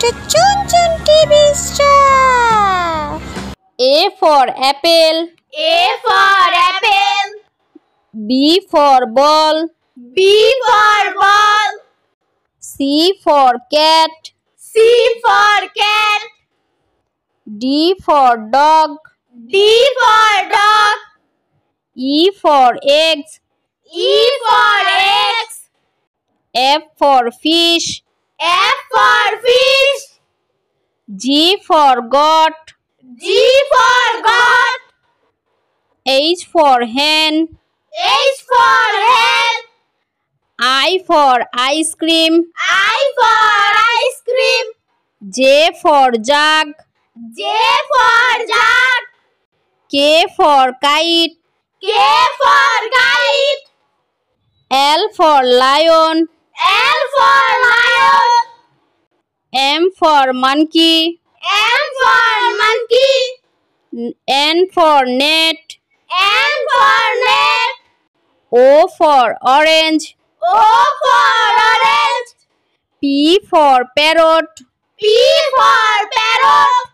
to Chun Chun TV Stuff. A for apple. A for apple. B for ball. B for ball. C for cat. C for cat. D for dog. D for dog. E for eggs. E for eggs. F for fish. F for fish. G for goat. G for goat. H for hen. H for hen. I for ice cream. I for ice cream. J for jug. J for jug. K for kite. K for kite. L for lion. L for lion. M for monkey. M for monkey. N for net. N for net. O for orange. O for orange. P for parrot. P for parrot.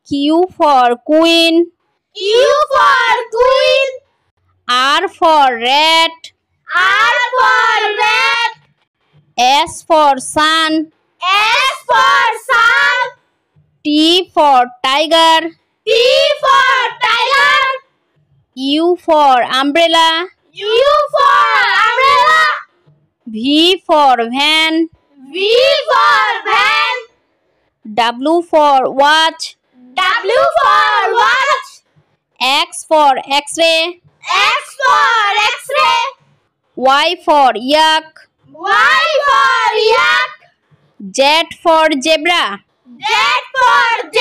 Q for queen. Q for queen. R for rat. R for rat. S for sun. S for sun. T for tiger. T for tiger. U for umbrella. U for umbrella. V for van. V for van. W for watch. W for watch. X for x-ray. X for x-ray. Y for yak. Y for yak. Z for zebra. Z for